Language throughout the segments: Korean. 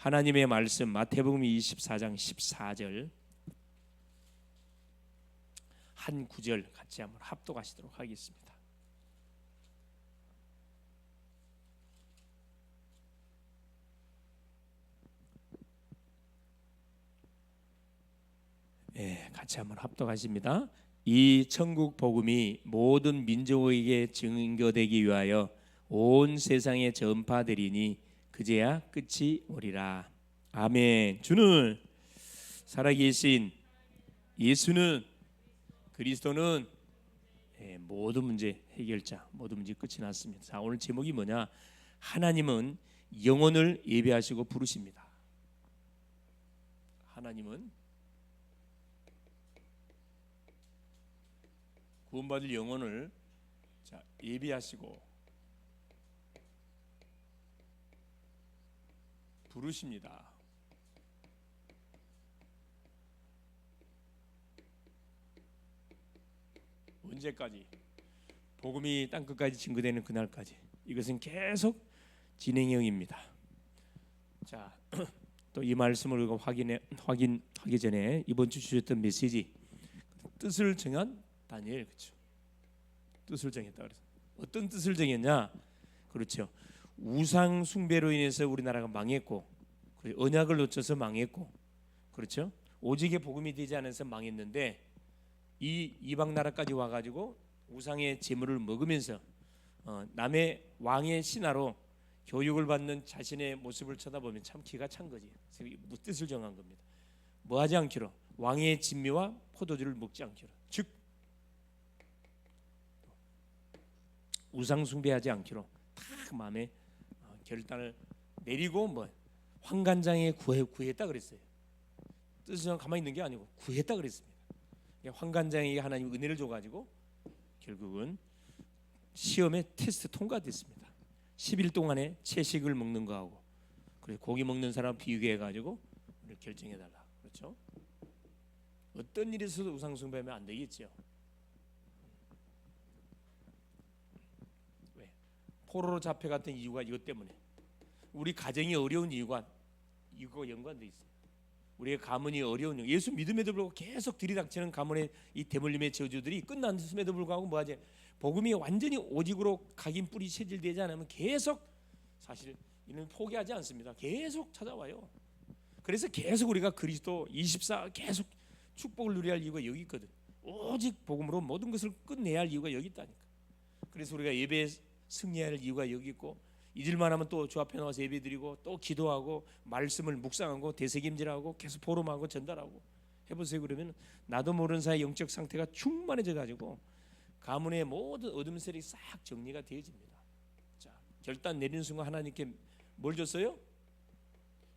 하나님의 말씀 마태복음 24장 14절 한 구절 같이 한번 합독하시도록 하겠습니다. 같이 한번 합독하십니다. 이 천국 복음이 모든 민족에게 증거되기 위하여 온 세상에 전파되리니 그제야 끝이 오리라. 아멘. 주는 살아계신 예수는 그리스도는 모든 문제 해결자, 모든 문제 끝이 났습니다. 자, 오늘 제목이 뭐냐? 하나님은 영혼을 예배하시고 부르십니다. 하나님은 구원받을 영혼을 예배하시고 부르십니다. 언제까지? 복음이 땅끝까지 증거되는 그날까지. 이것은 계속 진행형입니다. 자, 또 이 말씀을 우리가 확인하기 전에 이번 주 주셨던 메시지 뜻을 정한 다니엘, 그렇죠? 뜻을 정했다 그래서 어떤 뜻을 정했냐? 그렇죠. 우상 숭배로 인해서 우리나라가 망했고, 언약을 놓쳐서 망했고, 그렇죠? 오직의 복음이 되지 않아서 망했는데 이 이방 나라까지 와가지고 우상의 제물을 먹으면서 남의 왕의 신하로 교육을 받는 자신의 모습을 쳐다보면 참 기가 찬 거지. 뜻을 정한 겁니다. 뭐 하지 않기로, 왕의 진미와 포도주를 먹지 않기로, 즉 우상 숭배하지 않기로 딱 마음에 결단을 내리고 뭐 환관장에 구했다 그랬어요. 뜻은 가만히 있는 게 아니고 구했다 그랬습니다. 환관장에게 하나님 은혜를 줘가지고 결국은 시험에 테스트 통과됐습니다. 10일 동안에 채식을 먹는 거하고, 그래 고기 먹는 사람 비교해 가지고 결정해달라. 그렇죠? 어떤 일이 있어도 우상 숭배하면 안 되겠죠. 왜? 포로로 잡혀갔던 이유가 이것 때문에. 우리 가정이 어려운 이유가 이거 연관돼 있어요. 우리의 가문이 어려운 이유. 예수 믿음에도 불구하고 계속 들이닥치는 가문의 이 대물림의 저주들이 끝났음에도 불구하고 뭐하지? 복음이 완전히 오직으로 각인 뿌리 체질되지 않으면 계속 사실 이는 포기하지 않습니다. 계속 찾아와요. 그래서 계속 우리가 그리스도 24 계속 축복을 누려야 할 이유가 여기 있거든. 오직 복음으로 모든 것을 끝내야 할 이유가 여기 있다니까. 그래서 우리가 예배에 승리해야 할 이유가 여기 있고, 잊을만 하면 또 주 앞에 나와서 예배드리고 또 기도하고 말씀을 묵상하고 되새김질하고 계속 포럼하고 전달하고 해보세요. 그러면 나도 모르는 사이 영적 상태가 충만해져 가지고 가문의 모든 어둠 세력이 싹 정리가 되어집니다. 자, 결단 내리는 순간 하나님께 뭘 줬어요?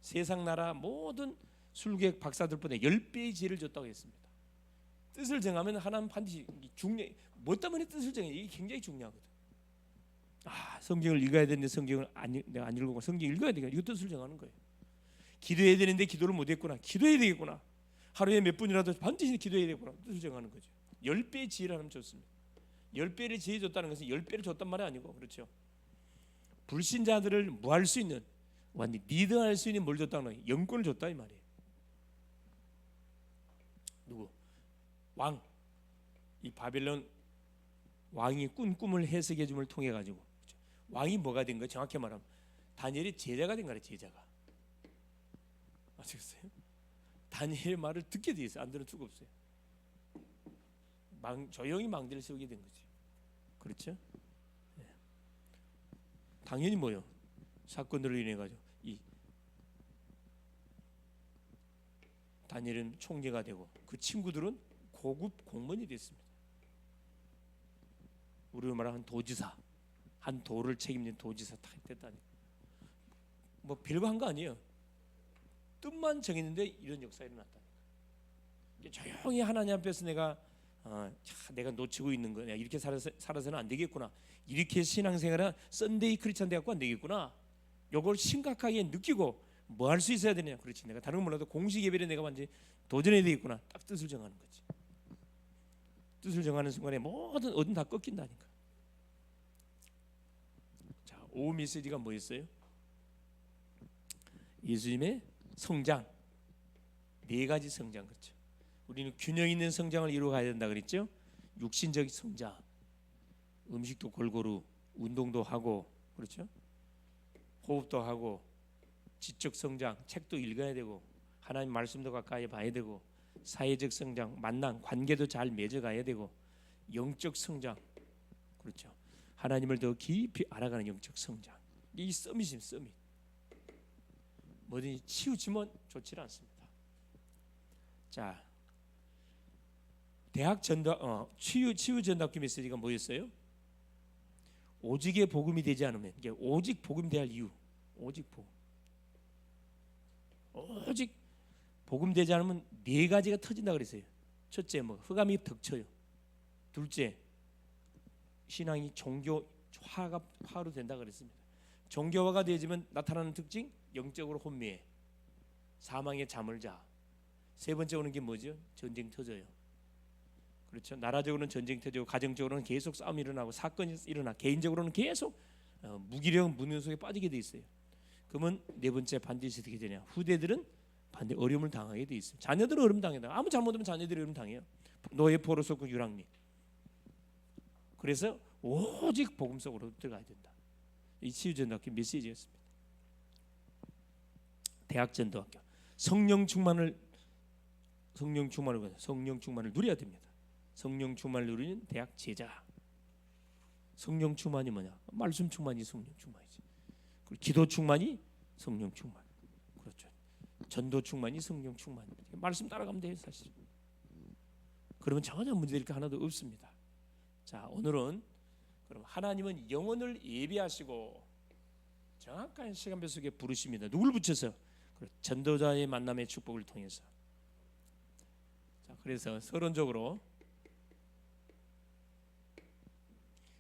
세상 나라 모든 술객 박사들보다 10배의 지혜를 줬다고 했습니다. 뜻을 정하면 하나님 반드시 뭐 때문에 뜻을 정해? 이게 굉장히 중요하거든. 성경을 읽어야 되는데 성경을 내가 안 읽고 성경 읽어야 되니까 이거 뜻을 정하는 거예요. 기도해야 되는데 기도를 못했구나. 기도해야 되겠구나. 하루에 몇 분이라도 반드시 기도해야 되겠구나. 뜻을 정하는 거죠. 10배의 지혜를 하나님 줬습니다. 10배를 지혜 줬다는 것은 10배를 줬단 말이 아니고, 그렇죠? 불신자들을 뭐 할 수 있는, 완전히 리드할 수 있는 뭘 줬다는 거예요? 영권을 줬다 이 말이에요. 누구? 왕. 이 바벨론 왕이 꾼 꿈을 해석해 줌을 통해 가지고, 그렇죠? 왕이 뭐가 된 거예요? 정확히 말하면 다니엘이 제자가 된 거예요. 제자가. 아시겠어요? 다니엘의 말을 듣게 돼 있어요. 안 들을 수가 없어요. 조용히 망대를 세우게 된 거지. 그렇죠? 네. 당연히 뭐요? 사건들로 인해 가지고 이 다니엘은 총리가 되고 그 친구들은 고급 공무원이 됐습니다. 우리로 말하는 도지사, 한 도를 책임진 도지사 다 됐다니. 뭐 별거 한 거 아니에요. 뜻만 정했는데 이런 역사가 일어났다니까. 조용히 하나님 앞에서 내가 놓치고 있는 거야. 이렇게 살아서는 안 되겠구나. 이렇게 신앙생활은 썬데이 크리스찬 돼갖고 안 되겠구나. 이걸 심각하게 느끼고 뭐 할 수 있어야 되냐. 그렇지. 내가 다른 건 몰라도 공식 예배를 내가 완전히 도전해야 되겠구나. 딱 뜻을 정하는 거지. 뜻을 정하는 순간에 모든 어둠 다 꺾인다니까. 자, 오후 메시지가 뭐였어요? 예수님의 성장, 네 가지 성장. 그렇죠. 우리는 균형 있는 성장을 이루어 가야 된다 그랬죠. 육신적 성장, 음식도 골고루, 운동도 하고, 그렇죠. 호흡도 하고, 지적 성장, 책도 읽어야 되고, 하나님 말씀도 가까이 봐야 되고, 사회적 성장, 만남, 관계도 잘 맺어가야 되고, 영적 성장, 그렇죠. 하나님을 더 깊이 알아가는 영적 성장. 이 서밋입니다. 서밋. 뭐든지 치우치면 좋지 않습니다. 자, 대학 전도 치유 전도학교 메시지가 뭐였어요? 오직의 복음이 되지 않으면, 이게 오직 복음이 돼야 할 이유, 오직 복음. 오직 복음 되지 않으면 네 가지가 터진다 그랬어요. 첫째, 뭐 흑암이 덮쳐요. 둘째, 신앙이 종교화로 된다 그랬습니다. 종교화가 되어지면 나타나는 특징, 영적으로 혼미해, 사망의 잠을 자. 세 번째 오는 게 뭐죠? 전쟁 터져요. 그렇죠. 나라적으로는 전쟁 터지고, 가정적으로는 계속 싸움이 일어나고, 사건이 일어나, 개인적으로는 계속 무기력, 무능 속에 빠지게 돼 있어요. 그러면 네 번째 반드시 어떻게 되냐? 후대들은 반드시 어려움을 당하게 돼 있어요. 자녀들은 어려움 당한다. 아무 잘못하면 자녀들이 어려움 당해요. 노예 포로 속고 유랑민. 그래서 오직 복음 속으로 들어가야 된다. 이 치유전도학교 메시지였습니다. 대학전도학교, 성령 충만을 누려야 됩니다. 성령 충만을 누리는 대학 제자. 성령 충만이 뭐냐? 말씀 충만이 성령 충만이지. 그리고 기도 충만이 성령 충만. 그렇죠. 전도 충만이 성령 충만. 말씀 따라가면 돼요, 사실. 그러면 전혀 문제될 게 하나도 없습니다. 자, 오늘은 그럼 하나님은 영혼을 예비하시고 정확한 시간표 속에 부르십니다. 누굴 붙여서? 전도자의 만남의 축복을 통해서. 자, 그래서 서론적으로,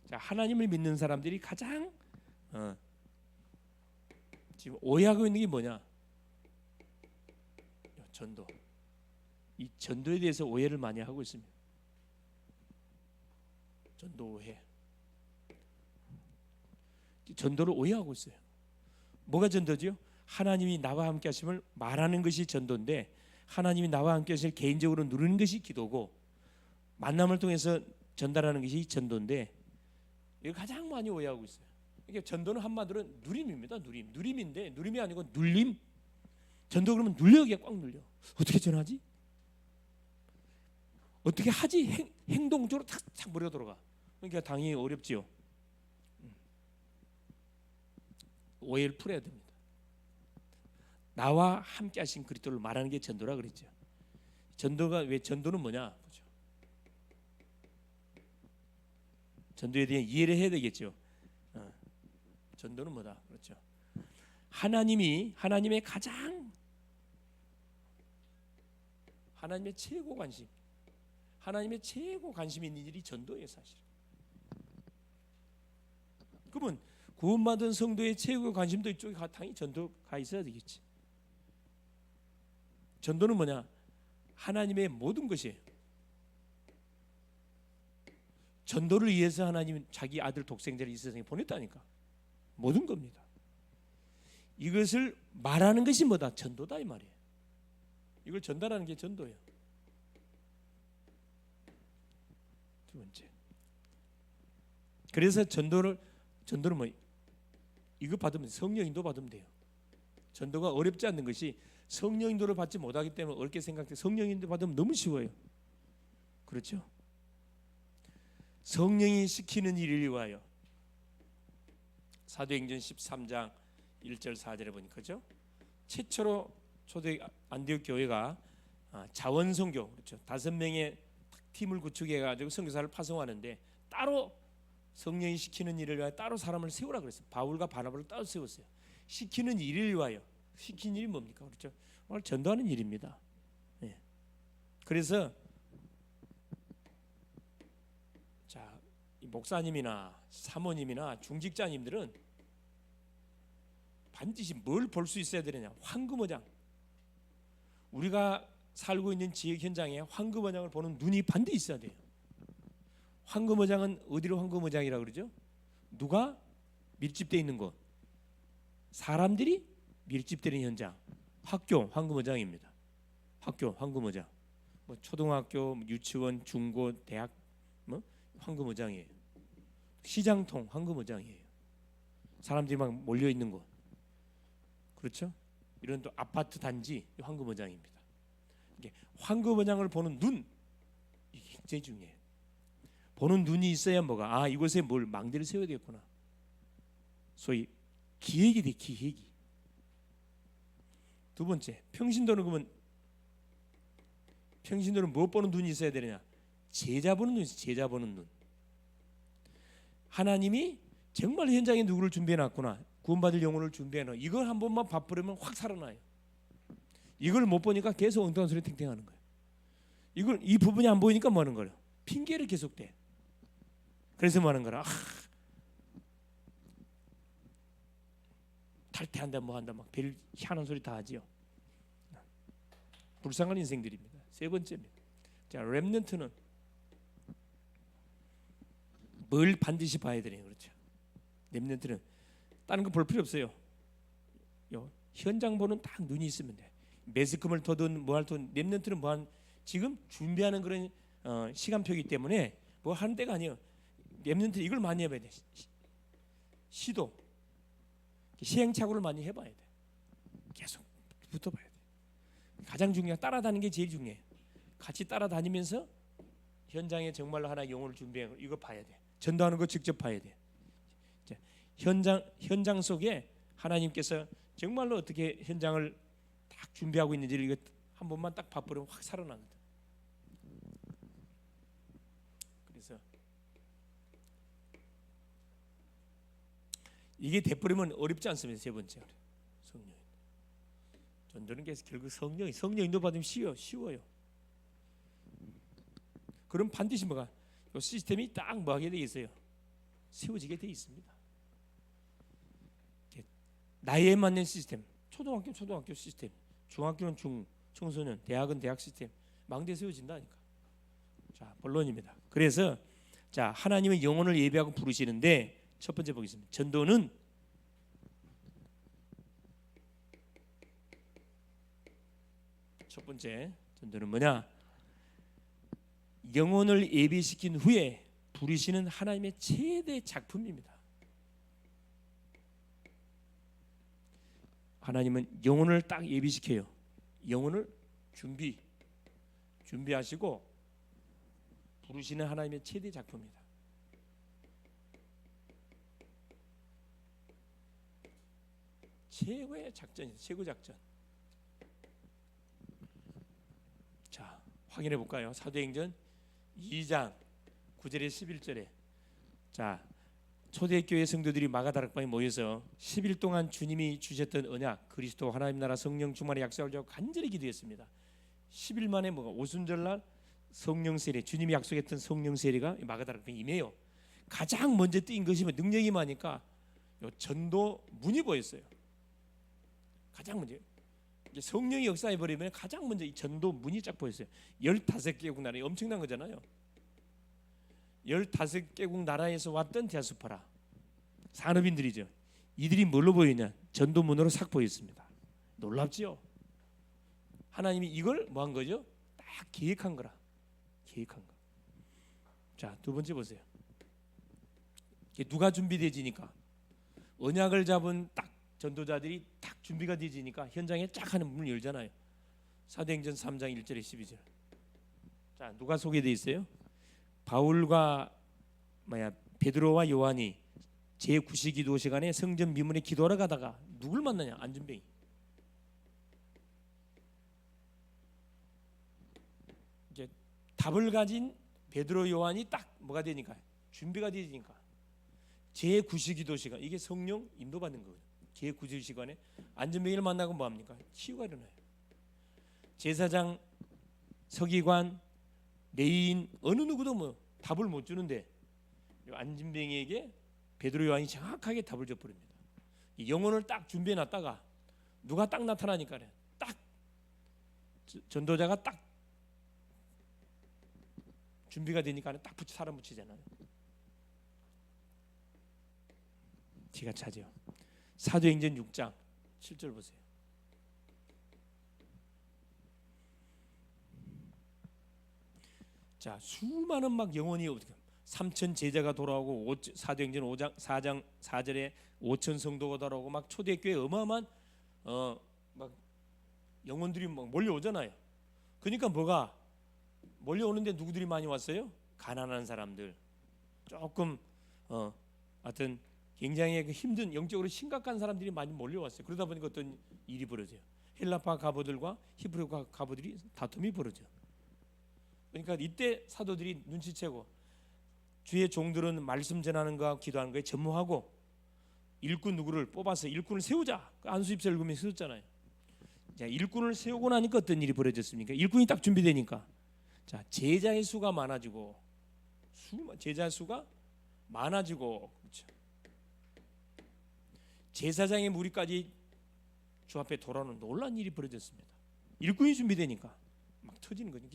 자, 하나님을 믿는 사람들이 가장 지금 오해하고 있는 게 뭐냐? 전도. 이 전도에 대해서 오해를 많이 하고 있습니다. 전도 오해. 전도를 오해하고 있어요. 뭐가 전도죠? 하나님이 나와 함께 하심을 말하는 것이 전도인데, 하나님이 나와 함께 하심을 개인적으로 누리는 것이 기도고, 만남을 통해서 전달하는 것이 전도인데, 이거 가장 많이 오해하고 있어요. 이게 전도는 한마디로 누림입니다. 누림인데, 누림이 아니고 눌림. 전도 그러면 눌려게 꽉 눌려. 어떻게 전하지? 어떻게 하지? 행동적으로 탁탁 머리가 돌아가. 그러니까 당연히 어렵지요. 오해를 풀어야 됩니다. 나와 함께 하신 그리스도를 말하는 게 전도라 그랬죠. 전도가, 왜 전도는 뭐냐? 보죠. 전도에 대한 이해를 해야 되겠죠. 전도는 뭐다? 그렇죠. 하나님의 최고 관심, 하나님의 최고 관심 있는 일이 전도예요, 사실. 그러면 구원받은 성도의 최고 관심도 이쪽에 당연히 전도가 있어야 되겠지. 전도는 뭐냐? 하나님의 모든 것이에요. 전도를 위해서 하나님은 자기 아들 독생자를 이 세상에 보냈다니까. 모든 겁니다. 이것을 말하는 것이 뭐다? 전도다 이 말이에요. 이걸 전달하는 게 전도예요. 두 번째. 그래서 전도는 뭐 이거 받으면 성령 인도 받으면 돼요. 전도가 어렵지 않는 것이, 성령 인도를 받지 못하기 때문에 어렵게 생각돼. 성령 인도 받으면 너무 쉬워요. 그렇죠? 성령이 시키는 일을 위하여. 사도행전 13장 1절 4절에 보니까, 그렇죠? 최초로 초대 안디옥 교회가 자원 선교, 그렇죠? 5명의 팀을 구축해 가지고 선교사를 파송하는데, 따로 성령이 시키는 일을 위하여 따로 사람을 세우라 그랬어요. 바울과 바나바를 따로 세웠어요. 시키는 일을 위하여. 시킨 일이 뭡니까? 그렇죠? 오늘 전도하는 일입니다. 네. 그래서 자, 목사님이나 사모님이나 중직자님들은 반드시 뭘 볼 수 있어야 되느냐? 황금어장. 우리가 살고 있는 지역 현장에 황금어장을 보는 눈이 반드시 있어야 돼요. 황금어장은 어디로 황금어장이라고 그러죠? 누가 밀집되어 있는 곳, 사람들이 밀집되는 현장. 학교 황금어장입니다. 학교 황금어장. 뭐 초등학교, 유치원, 중고, 대학 뭐 황금어장이에요. 시장통 황금어장이에요. 사람들이 막 몰려 있는 곳. 그렇죠? 이런 또 아파트 단지 황금어장입니다. 이게 황금어장을 보는 눈 이게 굉장히 중요해요. 보는 눈이 있어야 뭐가 이곳에 뭘 망대를 세워야 되겠구나. 소위 기획이 돼. 기획이. 두 번째 평신도는 그러면 평신도는 무엇 보는 눈이 있어야 되느냐? 제자 보는 눈이 있어요. 제자 보는 눈. 하나님이 정말 현장에 누구를 준비해놨구나. 구원받을 영혼을 준비해놔. 이걸 한 번만 밥부르면 확 살아나요. 이걸 못 보니까 계속 엉뚱한 소리 탱탱하는 거예요. 이 부분이 안 보이니까 뭐 하는 거예요? 핑계를 계속 대. 그래서 뭐 하는 거라? 탈퇴한다 뭐 한다 막 별 희한한 소리 다 하지요. 불쌍한 인생들입니다. 세 번째입니다. 자, 렘넌트는 뭘 반드시 봐야 되냐 그렇죠. 렘넌트는 다른 거 볼 필요 없어요. 현장 보는 딱 눈이 있으면 돼. 매스컴을 터든 뭐 할든 렘넌트는 뭐한 지금 준비하는 그런 시간표이기 때문에 뭐 하는 데가 아니에요. 렘넌트 이걸 많이 해봐야 돼. 시도 시행착오를 많이 해봐야 돼. 계속 붙어봐야 돼. 가장 중요한 따라다니는 게 제일 중요해요. 같이 따라다니면서 현장에 정말로 하나 영혼을 준비해 이거 봐야 돼. 전도하는 거 직접 봐야 돼. 현장 속에 하나님께서 정말로 어떻게 현장을 딱 준비하고 있는지를 이거 한 번만 딱 봐버리면 확 살아나거든. 그래서 이게 돼버리면 어렵지 않습니다. 세 번째 성령. 전도는 결국 성령 인도 받으면 쉬워요. 그럼 반드시 뭐가 이 시스템이 딱 뭐하게 돼 있어요. 세워지게 돼 있습니다. 나이에 맞는 시스템. 초등학교는 초등학교 시스템, 중학교는 청소년, 대학은 대학 시스템. 망대 세워진다니까. 자, 본론입니다. 그래서 자, 하나님은 영혼을 예배하고 부르시는데 첫 번째 보겠습니다. 전도는 첫 번째 전도는 뭐냐? 영혼을 예배시킨 후에 부르시는 하나님의 최대 작품입니다. 하나님은 영혼을 딱 예비시켜요. 영혼을 준비하시고 부르시는 하나님의 최대 작품입니다. 최고의 작전이에요. 최고 작전. 자, 확인해 볼까요? 사도행전 2장 9절에 11절에 자, 초대교회 성도들이 마가다락방에 모여서 10일 동안 주님이 주셨던 언약, 그리스도 하나님 나라 성령 충만의 약속을 잡고 간절히 기도했습니다. 10일 만에 뭐가 오순절날 성령 세례, 주님이 약속했던 성령 세례가 마가다락방에 임해요. 가장 먼저 뜨인 것이 능력이 많으니까 전도 문이 보였어요. 가장 먼저 성령이 역사해 버리면 가장 먼저 이 전도 문이 쫙 보였어요. 15개국 나라에 엄청난 거잖아요. 15개국 나라에서 왔던 디아스포라 산업인들이죠. 이들이 뭘로 보이냐? 전도문으로 싹 보였습니다. 놀랍지요? 하나님이 이걸 뭐 한 거죠? 딱 계획한 거라. 계획한 거. 자, 두 번째 보세요. 누가 준비되지니까 언약을 잡은 딱 전도자들이 딱 준비가 되지니까 현장에 쫙 하는 문을 열잖아요. 사도행전 3장 1절에 12절. 자, 누가 소개되어 있어요? 바울과 베드로와 요한이 제9시 기도 시간에 성전 미문에 기도하러 가다가 누굴 만나냐? 안전뱅이. 이제 답을 가진 베드로 요한이 딱 뭐가 되니까 준비가 되니까 제9시 기도 시간 이게 성령 인도받는 거거든요. 제9시 시간에 안전뱅이를 만나고 뭐 합니까? 치유가 일어나요. 제사장, 서기관, 레위인 어느 누구도 뭐 답을 못 주는데 안진뱅이에게 베드로 요한이 정확하게 답을 줘버립니다. 영혼을 딱 준비해 놨다가 누가 딱 나타나니까 딱 전도자가 딱 준비가 되니까 딱 사람 붙이잖아요. 기가 차죠. 사도행전 6장 7절 보세요. 자, 수많은 막 영혼이 어떻게 3천 제자가 돌아오고 사도행전 5장 4장 4절에 5천 성도가 돌아오고 막 초대교회 어마어마한 막 영혼들이 막 몰려오잖아요. 그러니까 뭐가 몰려오는데 누구들이 많이 왔어요? 가난한 사람들, 조금 하여튼 굉장히 힘든 영적으로 심각한 사람들이 많이 몰려왔어요. 그러다 보니까 어떤 일이 벌어져요. 헬라파 가보들과 히브리파 가보들이 다툼이 벌어져. 그러니까 이때 사도들이 눈치채고 주의 종들은 말씀 전하는 거와 기도하는 거에 전무하고 일꾼 누구를 뽑아서 일꾼을 세우자. 안수입사 읽으면 세웠잖아요. 자, 일꾼을 세우고 나니까 어떤 일이 벌어졌습니까? 일꾼이 딱 준비되니까 자, 제자의 수가 많아지고 제자 수가 많아지고 그렇죠. 제사장의 무리까지 주 앞에 돌아오는 놀라운 일이 벌어졌습니다. 일꾼이 준비되니까 막 터지는 거죠.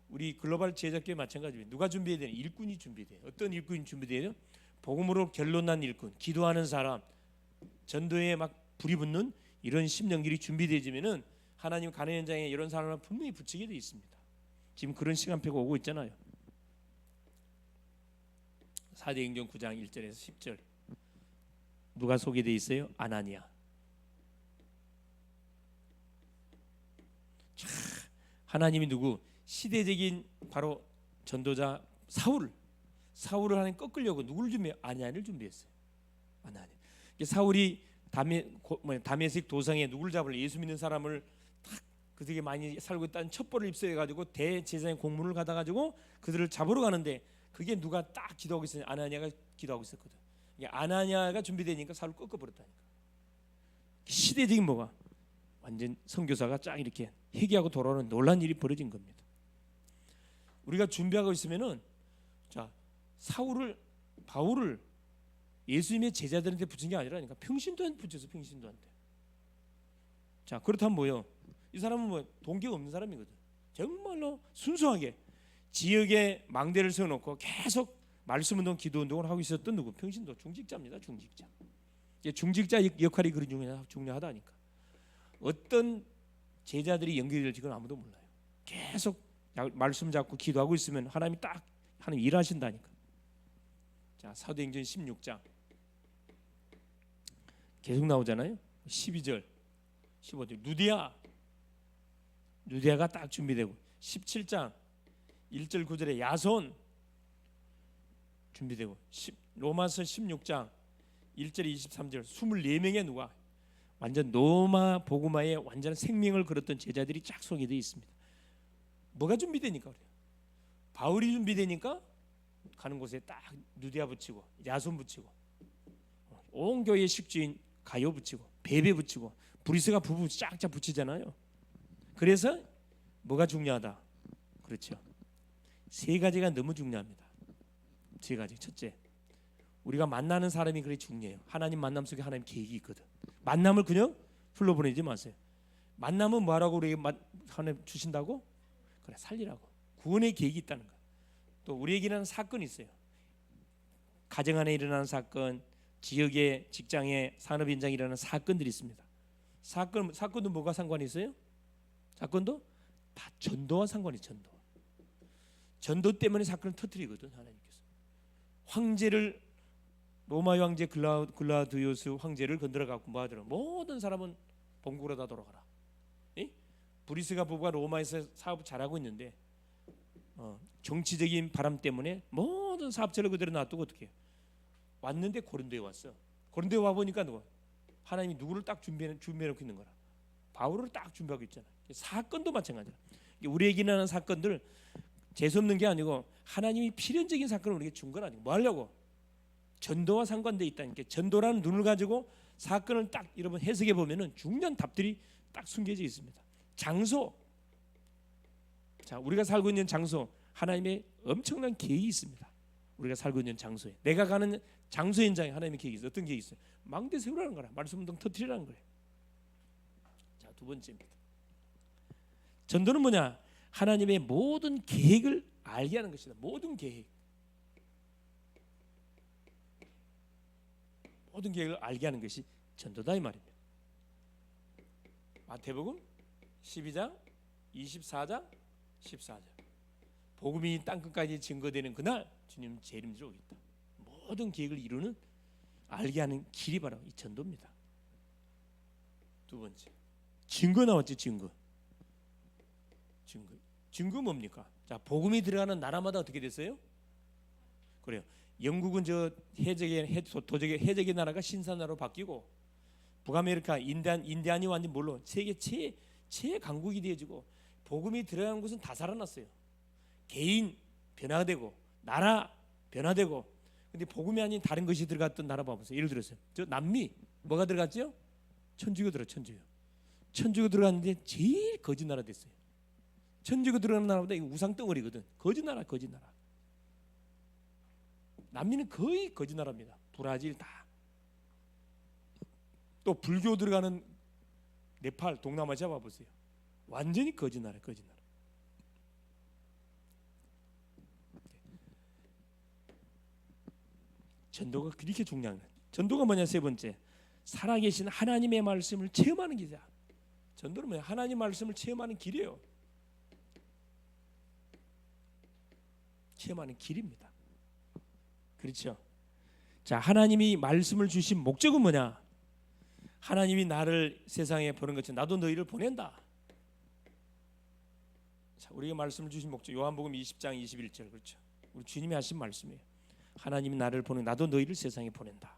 우리 글로벌 제자교회 마찬가지예요. 누가 준비해야 되냐? 일꾼이 준비돼요. 어떤 일꾼이 준비돼요? 복음으로 결론난 일꾼, 기도하는 사람, 전도에 막 불이 붙는 이런 심령들이 준비되지면은 하나님 가는 현장에 이런 사람을 분명히 붙이게 돼 있습니다. 지금 그런 시간표가 오고 있잖아요. 사도행전 9장 1절에서 10절 누가 소개돼 있어요? 아나니아. 자, 하나님이 누구? 시대적인 바로 전도자 사울을 하나님 꺾으려고 누구를 준비해? 아나니아를 준비했어요. 아나니아. 사울이 다메섹 도상에 누구를 잡을 예수 믿는 사람을 딱 그들이 많이 살고 있다는 첩보를 입수해 가지고 대제사장의 공문을 받아 가지고 그들을 잡으러 가는데 그게 누가 딱 기도하고 있었냐? 아나니아가 기도하고 있었거든. 아나니아가 준비되니까 사울 꺾어 버렸다니까. 시대적인 뭐가 완전 선교사가 쫙 이렇게 회개하고 돌아오는 놀란 일이 벌어진 겁니다. 우리가 준비하고 있으면은 자, 바울을 예수님의 제자들한테 붙인 게 아니라니까 평신도한테 붙여서 평신도한테. 자, 그렇다면 뭐요? 이 사람은 뭐 동기가 없는 사람이거든. 정말로 순수하게 지역에 망대를 세워놓고 계속 말씀 운동, 기도 운동을 하고 있었던 누구? 평신도 중직자입니다. 중직자 역할이 그리 중요하다니까. 어떤 제자들이 연결될지는 아무도 몰라요. 계속 말씀 잡고 기도하고 있으면 하나님이 딱 하나님 일하신다니까. 자, 사도행전 16장 계속 나오잖아요. 12절 15절 누디아가 딱 준비되고 17장 1절 9절에 야손 준비되고 로마서 16장 1절 23절 24명의 누가 완전 로마 복음화에 완전 생명을 걸었던 제자들이 쫙 소개되어 있습니다. 뭐가 준비되니까 그래요? 바울이 준비되니까 가는 곳에 딱 누디아 붙이고 야손 붙이고 온 교회 식주인 가요 붙이고 베베 붙이고 브리스가 부부 쫙쫙 붙이잖아요. 그래서 뭐가 중요하다? 그렇죠. 세 가지가 너무 중요합니다. 세 가지. 첫째, 우리가 만나는 사람이 그렇게 중요해요. 하나님 만남 속에 하나님 계획이 있거든. 만남을 그냥 흘러보내지 마세요. 만남은 뭐라고 우리에게 하나님 주신다고? 그래, 살리라고. 구원의 계획이 있다는 거야. 또 우리에게는 사건이 있어요. 가정 안에 일어나는 사건, 지역의 직장의 산업 현장에 일어나는 사건들이 있습니다. 사건도 뭐가 상관이 있어요? 사건도 다 전도와 상관이 있어요. 전도 때문에 사건을 터뜨리거든 하나님께서. 황제를 로마의 황제 글라디우스 황제를 건드려 갖고 뭐 하더라? 모든 사람은 본국으로 다 돌아가라. 브리스가 부부가 로마에서 사업 잘하고 있는데 정치적인 바람 때문에 모든 사업체를 그대로 놔두고 어떻게 해요? 왔는데 고린도에 왔어. 고린도에 와 보니까 누가 하나님이 누구를 딱 준비해놓고 있는 거라. 바울을 딱 준비하고 있잖아. 사건도 마찬가지야. 우리에게 일어나는 사건들 재수없는 게 아니고 하나님이 필연적인 사건을 우리에게 준 건 아니고 뭐 하려고? 전도와 상관돼 있다니까. 전도라는 눈을 가지고 사건을 딱 여러분 해석해 보면은 중요한 답들이 딱 숨겨져 있습니다. 장소. 자, 우리가 살고 있는 장소 하나님의 엄청난 계획이 있습니다. 우리가 살고 있는 장소에 내가 가는 장소 현장에 하나님의 계획이 있어요. 어떤 계획이 있어요? 망대 세우라는 거라. 말씀 운동 터뜨리라는 거예요. 자, 두 번째입니다. 전도는 뭐냐? 하나님의 모든 계획을 알게 하는 것이다. 모든 계획을 알게 하는 것이 전도다 이 말입니다. 마태복음 12장 24장 14절. 복음이 땅끝까지 증거되는 그날 주님 재림으로 오겠다. 모든 계획을 이루는 알게 하는 길이 바로 이 전도입니다. 두 번째, 증거 나왔죠. 증거 뭡니까? 자, 복음이 들어가는 나라마다 어떻게 됐어요? 그래요. 영국은 저 도적의 해적의 나라가 신사나라로 바뀌고, 북아메리카 인디안이 완전 뭘로 세계 최강국이 되어지고, 복음이 들어가는 곳은 다 살아났어요. 개인 변화되고 나라 변화되고. 근데 복음이 아닌 다른 것이 들어갔던 나라 봐보세요. 예를 들어서 저 남미 뭐가 들어갔죠? 천주교 들어갔는데 제일 거짓 나라 됐어요. 천주교 들어가는 나라보다 이거 우상 덩어리거든. 거짓 나라. 남미는 거의 거짓 나라입니다. 브라질 다. 또 불교 들어가는 네팔, 동남아시아 봐보세요. 완전히 거짓 나라. 전도가 그렇게 중요한 거예요. 전도가 뭐냐? 세 번째, 살아계신 하나님의 말씀을 체험하는 길이다. 전도는 뭐냐? 하나님 말씀을 체험하는 길이에요. 체험하는 길입니다. 그렇죠? 자, 하나님이 말씀을 주신 목적은 뭐냐? 하나님이 나를 세상에 보낸 것처럼 나도 너희를 보낸다. 자, 우리가 말씀을 주신 목적, 요한복음 20장 21절, 그렇죠? 우리 주님이 하신 말씀이에요. 하나님이 나를 보내 나도 너희를 세상에 보낸다.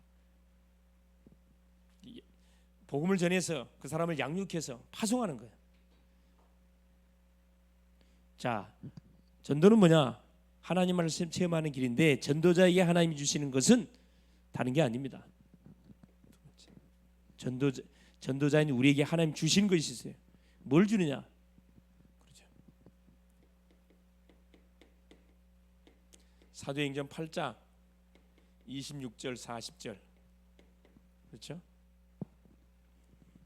복음을 전해서 그 사람을 양육해서 파송하는 거예요. 자, 전도는 뭐냐? 하나님 말씀 체험하는 길인데, 전도자에게 하나님이 주시는 것은 다른 게 아닙니다. 전도자인 우리에게 하나님 주신 것이 있어요. 뭘 주느냐? 그렇죠. 사도행전 8장 26절 40절. 그렇죠?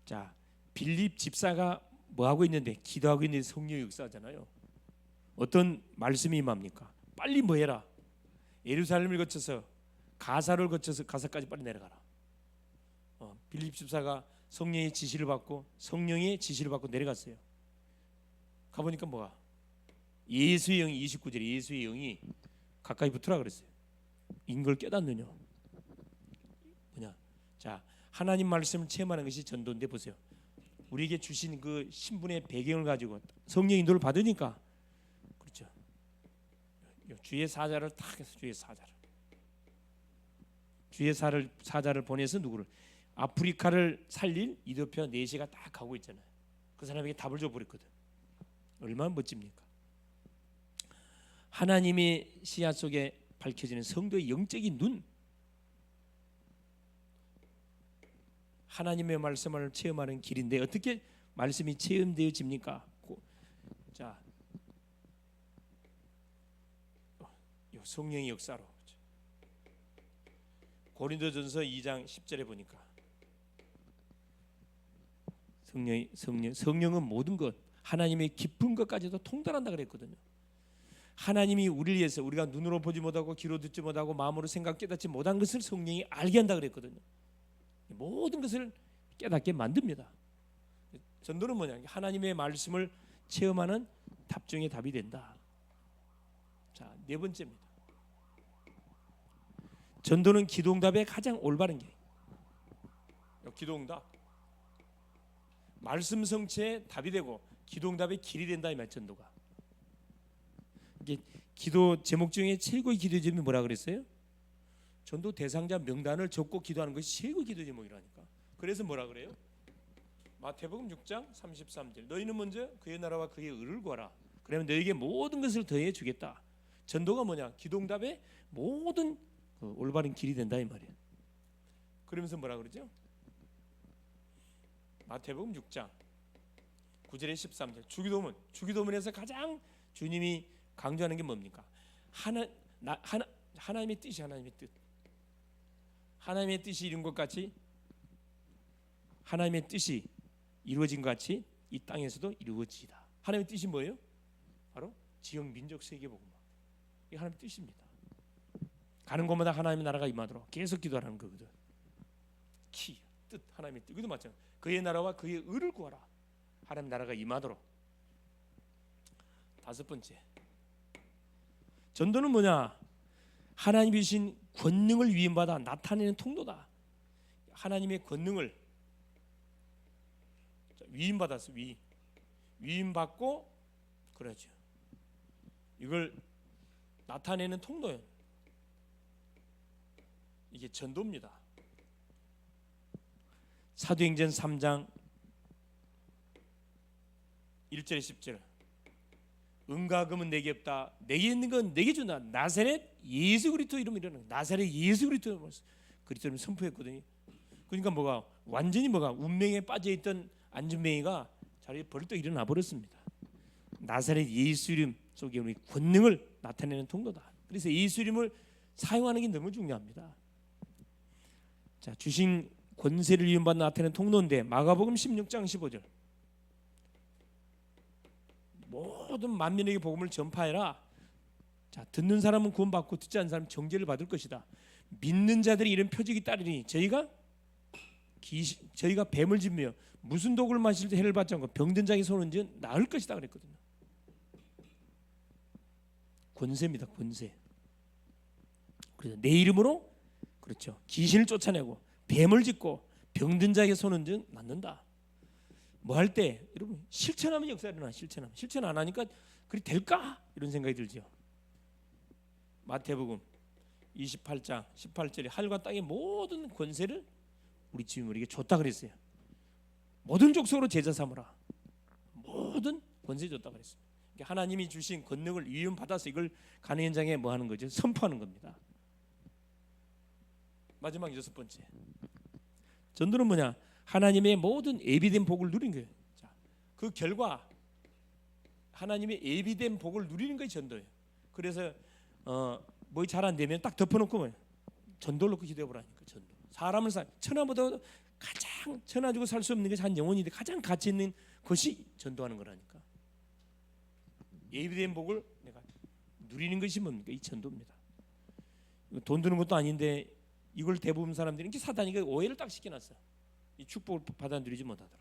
자, 빌립 집사가 뭐 하고 있는데? 기도하고 있는데 성령 역사잖아요. 어떤 말씀이 임합니까? 빨리 뭐 해라. 예루살렘을 거쳐서 가사를 거쳐서 가사까지 빨리 내려가라. 빌립 집사가 성령의 지시를 받고 내려갔어요. 가보니까 뭐가? 예수의 영이 29절에 예수의 영이 가까이 붙으라 그랬어요. 인걸 깨닫느냐? 뭐냐? 자, 하나님 말씀을 체험하는 것이 전도인데 보세요. 우리에게 주신 그 신분의 배경을 가지고 성령 인도를 받으니까, 그렇죠? 주의 사자를 탁 해서 주의 사자를 보내서 누구를? 아프리카를 살릴 이더피아 4시가 딱 가고 있잖아요. 그 사람에게 답을 줘버렸거든. 얼마나 멋집니까? 하나님의 시야 속에 밝혀지는 성도의 영적인 눈, 하나님의 말씀을 체험하는 길인데 어떻게 말씀이 체험되어집니까? 자, 성령의 역사로. 고린도전서 2장 10절에 보니까 성령은 모든 것, 하나님의 깊은 것까지도 통달한다 그랬거든요. 하나님이 우리를 위해서 우리가 눈으로 보지 못하고 귀로 듣지 못하고 마음으로 생각 깨닫지 못한 것을 성령이 알게 한다 그랬거든요. 모든 것을 깨닫게 만듭니다. 전도는 뭐냐? 하나님의 말씀을 체험하는 답 중에 답이 된다. 자, 네 번째입니다. 전도는 기도응답의 가장 올바른 길. 기도응답, 말씀 성취의 답이 되고 기도응답의 길이 된다 이 말. 전도가 이게 기도 제목 중에 최고의 기도 제목이 뭐라 그랬어요? 전도 대상자 명단을 적고 기도하는 것이 최고의 기도 제목이라니까. 그래서 뭐라 그래요? 마태복음 6장 33절. 너희는 먼저 그의 나라와 그의 의를 구하라. 그러면 너에게 모든 것을 더해 주겠다. 전도가 뭐냐? 기도응답의 모든 올바른 길이 된다 이 말이에요. 그러면서 뭐라 그러죠? 마태복음 6장 9절에 13절. 주기도문에서 가장 주님이 강조하는 게 뭡니까? 하나님의 뜻이 하나님의 뜻이 이룬 것 같이, 하나님의 뜻이 이루어진 것 같이 이 땅에서도 이루어지다. 하나님의 뜻이 뭐예요? 바로 지역 민족 세계복음. 이게 하나님의 뜻입니다. 가는 곳마다 하나님의 나라가 임하도록 계속 기도하라는 거거든. 뜻, 하나님의 뜻. 이것도 마찬가지. 그의 나라와 그의 의를 구하라. 하나님 나라가 임하도록. 다섯 번째, 전도는 뭐냐? 하나님이 주신 권능을 위임받아 나타내는 통로다. 하나님의 권능을 위임받았어. 위임받고 그러죠. 이걸 나타내는 통로예요. 이게 전도입니다. 사도행전 3장 1절 10절 은과 금은 내게 없다. 내게 있는 건 내게 준다. 나사렛 예수 그리스도 이름으로 일어나. 나사렛 예수 그리스도 이름을 선포했거든요. 그러니까 뭐가 완전히 뭐가 운명에 빠져 있던 안전뱅이가 자리에 벌떡 일어나 버렸습니다. 나사렛 예수 이름 속에 우리 권능을 나타내는 통로다. 그래서 예수 이름을 사용하는 게 너무 중요합니다. 자, 주신 권세를 이용받아 나타내는 통로인데 마가복음 16장 15절 모든 만민에게 복음을 전파해라. 자, 듣는 사람은 구원받고 듣지 않는 사람은 정죄를 받을 것이다. 믿는 자들이 이런 표적이 따르니 저희가 뱀을 집며 무슨 독을 마실 때 해를 받지 않고 병든 자에게 손을 얹으면 나을 것이다 그랬거든요. 권세입니다. 권세. 그래서 내 이름으로 그렇죠. 귀신을 쫓아내고 뱀을 짚고 병든 자에게 손을 얹으면 낫는다. 뭐 할 때 여러분 실천하면 역사가 일어나. 실천 안 하니까 그리 될까? 이런 생각이 들죠. 마태복음 28장 18절에 하늘과 땅의 모든 권세를 우리 주님 우리에게 줬다 그랬어요. 모든 족속으로 제자 삼으라. 모든 권세 줬다 그랬어요. 그러니까 하나님이 주신 권능을 위임받아서 이걸 가는 현장에 뭐 하는 거죠? 선포하는 겁니다. 마지막 여섯 번째, 전도는 뭐냐? 하나님의 모든 예비된 복을 누리는 거예요. 자, 그 결과 하나님의 예비된 복을 누리는 것이 전도예요. 그래서 뭐 잘 안 되면 딱 덮어놓고 뭐 전도를 놓고 기도해보라니까. 전도. 사람을 천하보다 가장 천하 주고 살 수 없는 것이 한 영혼인데 가장 가치 있는 것이 전도하는 거라니까. 예비된 복을 내가 누리는 것이 뭡니까? 이 전도입니다. 돈 드는 것도 아닌데 이걸 대부분 사람들이 이렇게 사단이 오해를 딱 시켜놨어요. 이 축복을 받아 누리지 못하도록.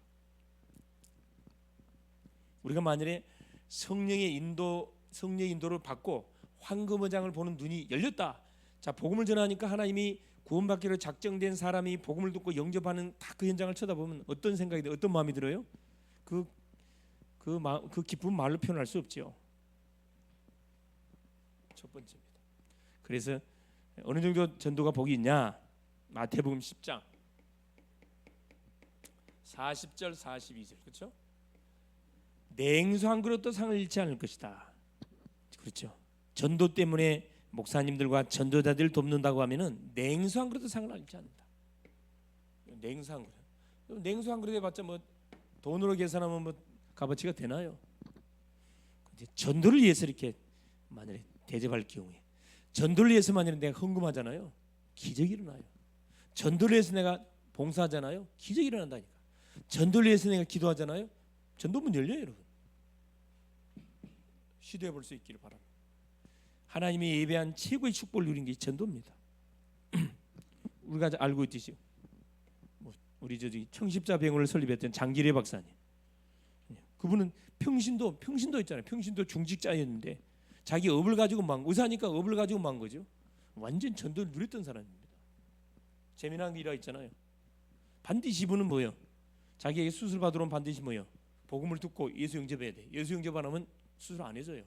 우리가 만일에 성령의 인도를 받고 황금어장을 보는 눈이 열렸다. 자, 복음을 전하니까 하나님이 구원받기로 작정된 사람이 복음을 듣고 영접하는 딱 그 현장을 쳐다보면 어떤 생각이 들어요? 어떤 마음이 들어요? 그 기쁨 말로 표현할 수 없죠. 첫 번째입니다. 그래서 어느 정도 전도가 복이 있냐? 마태복음 10장 40절 42절 그렇죠? 냉수 한 그릇도 상을 잃지 않을 것이다. 그렇죠? 전도 때문에 목사님들과 전도자들 돕는다고 하면은 냉수 한 그릇도 상을 잃지 않는다. 냉수 한 그릇. 냉수 한 그릇 해봤자 뭐 돈으로 계산하면 뭐 값어치가 되나요? 근데 전도를 위해서 이렇게 만약에 대접할 경우에 전도를 위해서 만약에 내가 헌금하잖아요. 기적이 일어나요. 전도를 위해서 내가 봉사하잖아요. 기적이 일어난다니까. 전도를 위해서 내가 기도하잖아요. 전도문 열려요, 여러분. 시도해 볼 수 있기를 바랍니다. 하나님이 예배한 최고의 축복을 누린 게 전도입니다. 우리가 알고 있듯이 우리 저기 청십자병원을 설립했던 장기래 박사님, 그분은 평신도 있잖아요. 평신도 중직자였는데 자기 업을 가지고 의사니까 업을 가지고 만 거죠. 완전 전도를 누렸던 사람입니다. 재미난 일화 있잖아요. 반드시 이분은 뭐예요? 자기에게 수술 받으러 오면 반드시 뭐예요? 복음을 듣고 예수 영접해야 돼. 예수 영접 안 하면 수술 안 해줘요.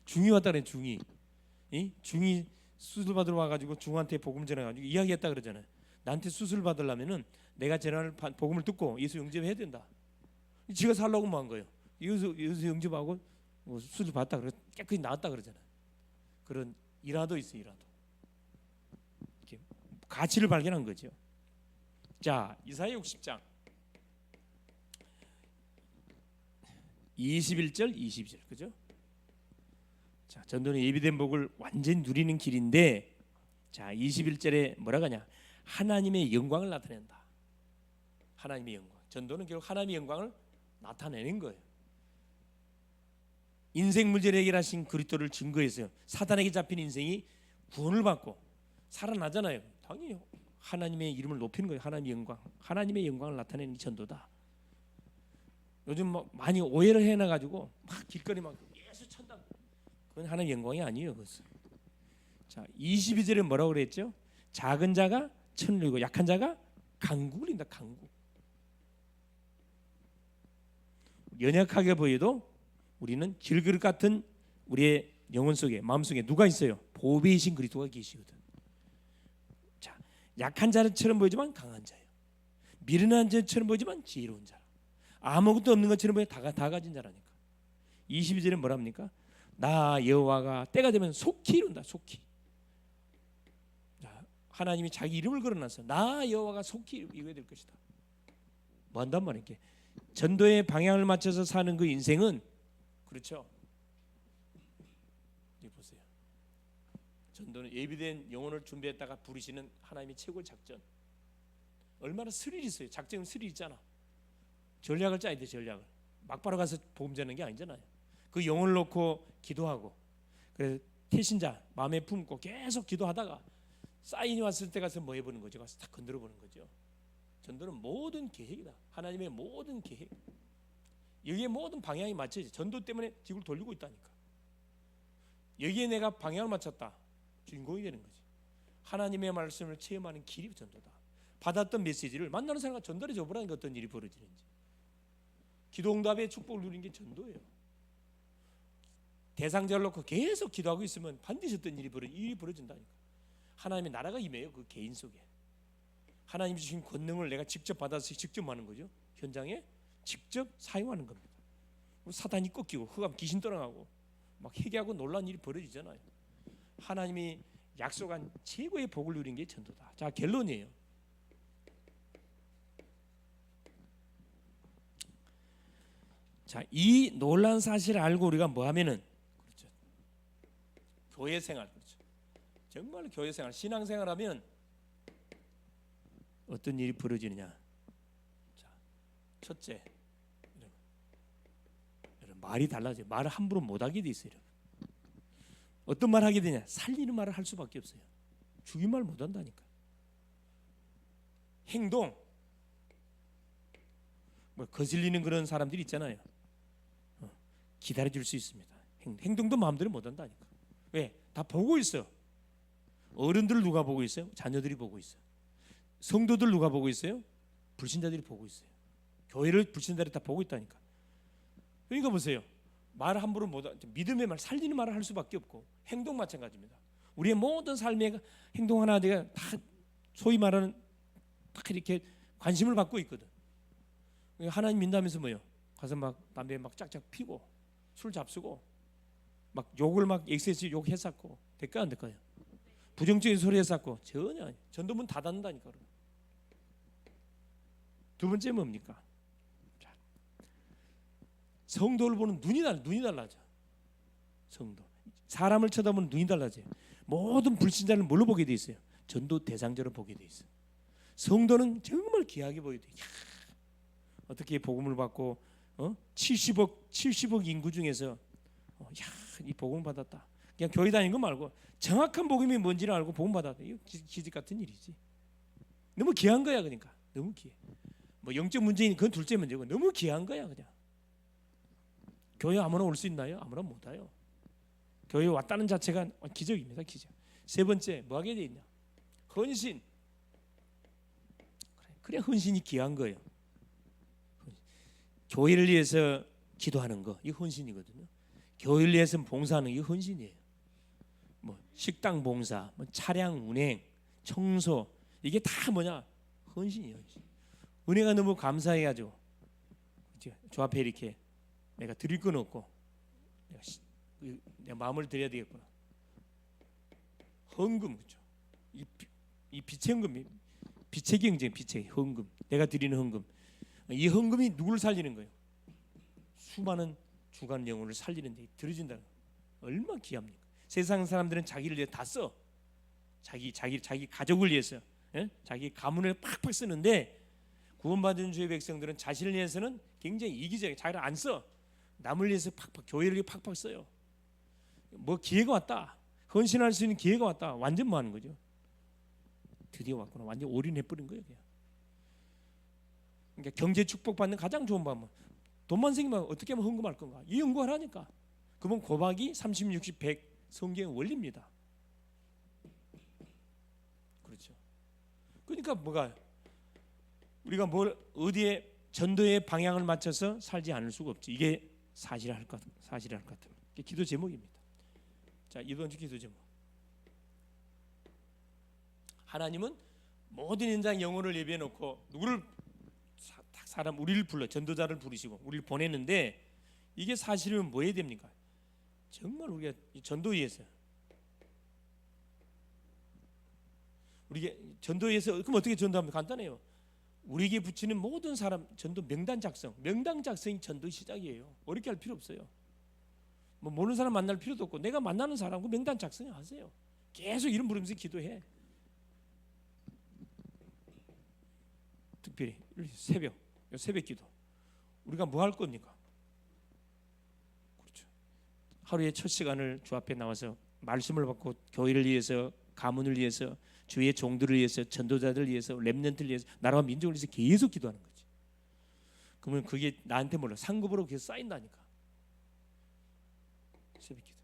중이 왔다 그래. 중이 수술 받으러 와가지고 중한테 복음 전해가지고 이야기했다 그러잖아요. 나한테 수술 받으려면은 내가 전하는 복음을 듣고 예수 영접해야 된다. 지가 살라고 뭐 한 거예요. 예수 영접하고 뭐 수술 받다 그래 깨끗이 나았다 그러잖아요. 그런 일화도 있어요. 일화도 이렇게 가치를 발견한 거죠. 자, 이사야 60장 21절 22절 그죠? 자, 전도는 예비된 복을 완전히 누리는 길인데, 자 21절에 뭐라고 하냐? 하나님의 영광을 나타낸다. 하나님의 영광. 전도는 결국 하나님의 영광을 나타내는 거예요. 인생 문제를 해결하신 그리스도를 증거해서요. 사단에게 잡힌 인생이 구원을 받고 살아나잖아요. 당연히 하나님의 이름을 높이는 거예요. 하나님의 영광을 나타내는 게 전도다. 요즘 뭐 많이 오해를 해놔가지고 막 길거리 막 예수 천당, 그건 하나님 영광이 아니에요. 그것은. 자, 22절에 뭐라고 그랬죠? 작은 자가 천을 이루고 약한 자가 강국을 이룬다. 강국. 연약하게 보여도 우리는 질그릇 같은 우리의 영혼 속에, 마음 속에 누가 있어요? 보배이신 그리스도가 계시거든. 자, 약한 자처럼 보이지만 강한 자예요. 미련한 자처럼 보이지만 지혜로운 자. 아무것도 없는 것처럼 보여 다 가진 자라니까. 22절에 뭐라 합니까? 나 여호와가 때가 되면 속히 이룬다. 속히. 자, 하나님이 자기 이름을 걸어놨어. 나 여호와가 속히 이루게 될 것이다. 뭐 한단 말이야? 전도의 방향을 맞춰서 사는 그 인생은, 그렇죠? 이 보세요. 전도는 예비된 영혼을 준비했다가 부르시는 하나님의 최고의 작전. 얼마나 스릴이 있어요. 작전은 스릴 있잖아. 전략을 짜야 돼. 전략을 막바로 가서 복음 전하는 게 아니잖아요. 그 영혼을 놓고 기도하고, 그래서 태신자 마음에 품고 계속 기도하다가 사인이 왔을 때 가서 뭐 해보는 거죠? 가서 딱 건드려 보는 거죠. 전도는 모든 계획이다. 하나님의 모든 계획. 여기에 모든 방향이 맞춰져. 전도 때문에 지구를 돌리고 있다니까. 여기에 내가 방향을 맞췄다. 주인공이 되는 거지. 하나님의 말씀을 체험하는 길이 전도다. 받았던 메시지를 만나는 사람과 전달해 줘보라는 게 어떤 일이 벌어지는지. 기도응답의 축복을 누리는 게 전도예요. 대상자를 놓고 계속 기도하고 있으면 반드시 어떤 일이 벌어진다니까. 하나님의 나라가 임해요. 그 개인 속에. 하나님 주신 권능을 내가 직접 받아서 직접 하는 거죠. 현장에 직접 사용하는 겁니다. 사단이 꺾이고 흑암 귀신 떠나가고 막 회개하고 놀라운 일이 벌어지잖아요. 하나님이 약속한 최고의 복을 누린 게 전도다. 자, 결론이에요. 자, 이 놀라운 사실을 알고 우리가 뭐 하면은, 그렇죠, 교회 생활, 그렇죠, 정말 교회 생활, 신앙 생활하면 어떤 일이 벌어지느냐. 자, 첫째, 여러분, 말이 달라져요. 말을 함부로 못하게 돼 있어요. 어떤 말 하게 되냐? 살리는 말을 할 수밖에 없어요. 죽인 말 못한다니까. 행동, 뭐 거슬리는 그런 사람들이 있잖아요. 기다려줄 수 있습니다. 행동도 마음대로 못한다니까. 왜? 다 보고 있어. 어른들 누가 보고 있어요? 자녀들이 보고 있어요. 성도들 누가 보고 있어요? 불신자들이 보고 있어요. 교회를 불신자들이 다 보고 있다니까. 그러니까 보세요. 말 함부로 못, 믿음의 말, 살리는 말을 할 수밖에 없고, 행동 마찬가지입니다. 우리의 모든 삶의 행동 하나가 다 소위 말하는 딱 이렇게 관심을 받고 있거든. 하나님 민다면서 뭐요? 가서 막 담배 막 짝짝 피고 술 잡수고 막 욕을 막 엑세스 욕했었고 될까 안 될까요? 부정적인 소리 했었고 전혀 아니에요. 전도문 다 닫는다니까. 두 번째 뭡니까? 자, 성도를 보는 눈이 달라져. 성도, 사람을 쳐다보는 눈이 달라져요. 모든 불신자를 뭘로 보게 돼 있어요? 전도 대상자로 보게 돼 있어요. 성도는 정말 귀하게 보여야 돼. 어떻게 복음을 받고 70억 인구 중에서 이 복음 받았다. 그냥 교회 다니는 거 말고 정확한 복음이 뭔지를 알고 복음 받았다. 이거 기적 같은 일이지. 너무 귀한 거야. 그러니까 너무 귀해. 뭐 영적 문제인 그건 둘째 문제고 너무 귀한 거야. 그냥 교회 아무나 올 수 있나요? 아무나 못 와요. 교회 왔다는 자체가 기적입니다. 기적. 세 번째 뭐 하게 돼 있냐? 헌신. 그래 헌신이 귀한 거예요. 교회를 위해서 기도하는 거, 이 헌신이거든요. 교회를 위해서 봉사하는 게 헌신이에요. 뭐 식당 봉사, 뭐 차량 운행, 청소, 이게 다 뭐냐? 헌신이에요. 은혜가 너무 감사해가지고 저 앞에 이렇게 내가 드릴 건 없고 내 마음을 드려야 되겠구나. 헌금, 그렇죠? 이 빛의 헌금이 빛의 경쟁, 빛의 헌금. 내가 드리는 헌금. 이 헌금이 누구를 살리는 거예요? 수많은 죽은 영혼을 살리는 데 들어진다는 거예요. 얼마나 귀합니까? 세상 사람들은 자기를 위해 다 써. 자기 가족을 위해서, 자기 가문을 팍팍 쓰는데 구원받은 주의 백성들은 자신을 위해서는 굉장히 이기적이에요. 자기를 안 써. 남을 위해서 팍팍, 교회를 위해 팍팍 써요. 뭐 기회가 왔다. 헌신할 수 있는 기회가 왔다. 완전 뭐 하는 거죠? 드디어 왔구나. 완전 올인해버린 거예요. 그냥. 그러니까 경제 축복받는 가장 좋은 방법, 돈만 생기면 어떻게 하면 헌금할 건가? 이 연구를 하니까. 그러면 곱하기 30, 60, 100 성경의 원리입니다. 그렇죠. 그러니까 뭐가 우리가 뭘 어디에 전도의 방향을 맞춰서 살지 않을 수가 없지. 이게 사실할 것 같아요. 이게 기도 제목입니다. 자, 이번 주 기도 제목. 하나님은 모든 현장 영혼을 예비해 놓고 누구를 사람 우리를 불러 전도자를 부르시고 우리를 보내는데 이게 사실은 뭐 해야 됩니까? 정말 우리가 전도에 의해서 그럼 어떻게 전도하면 간단해요. 우리에게 붙이는 모든 사람 전도 명단 작성이 전도 시작이에요. 어렵게 할 필요 없어요. 뭐 모르는 사람 만날 필요도 없고 내가 만나는 사람과 명단 작성하세요. 계속 이름 부르면서 기도해. 특별히 새벽 기도 우리가 뭐 할 겁니까? 그렇죠. 하루의 첫 시간을 주 앞에 나와서 말씀을 받고 교회를 위해서, 가문을 위해서, 주의 종들을 위해서, 전도자들을 위해서, 렘넌트를 위해서, 나라와 민족을 위해서 계속 기도하는 거지. 그러면 그게 나한테 몰라 상급으로 계속 쌓인다니까. 새벽 기도.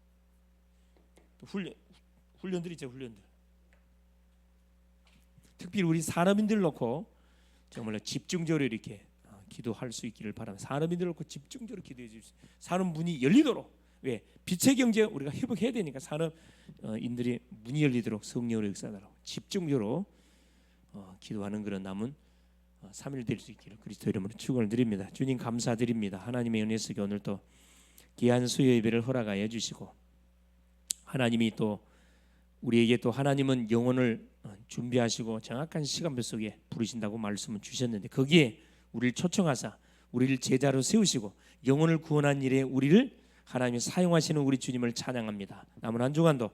또 훈련들 있죠. 훈련들. 특별히 우리 산업인들 놓고 정말로 집중적으로 이렇게 기도할 수 있기를 바랍니다. 산업인들 놓고 집중적으로 기도해 주십시오. 산업 문이 열리도록. 왜? 빛의 경제 우리가 회복해야 되니까 산업인들이 문이 열리도록 성령으로 역사하라고 집중적으로 기도하는 그런 남은 3일 될 수 있기를 그리스도 이름으로 축원을 드립니다. 주님 감사드립니다. 하나님의 은혜 속에 오늘 또 귀한 수요 예배를 허락하여 주시고 하나님이 또 우리에게 또 하나님은 영혼을 준비하시고 정확한 시간표 속에 부르신다고 말씀을 주셨는데 거기에 우리를 초청하사 우리를 제자로 세우시고 영혼을 구원한 일에 우리를 하나님이 사용하시는 우리 주님을 찬양합니다. 남은 한 주간도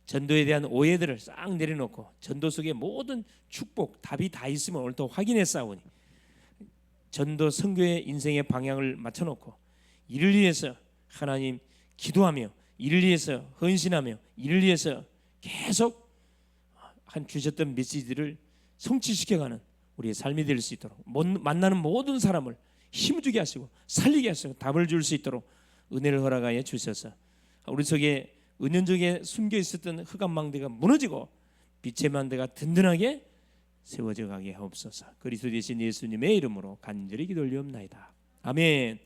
전도에 대한 오해들을 싹 내려놓고 전도 속에 모든 축복 답이 다 있으면 오늘 또 확인해 싸우니 전도 선교의 인생의 방향을 맞춰놓고 이를 위해서 하나님 기도하며 이를 위해서 헌신하며 이를 위해서 계속 한 주셨던 메시지를 성취시켜가는 우리의 삶이 될 수 있도록 만나는 모든 사람을 힘주게 하시고 살리게 하시고 답을 줄 수 있도록 은혜를 허락하여 주셔서 우리 속에 은연중에 숨겨 있었던 흑암 망대가 무너지고 빛의 망대가 든든하게 세워져 가게 하옵소서. 그리스도 되신 예수님의 이름으로 간절히 기도 올리옵나이다. 아멘.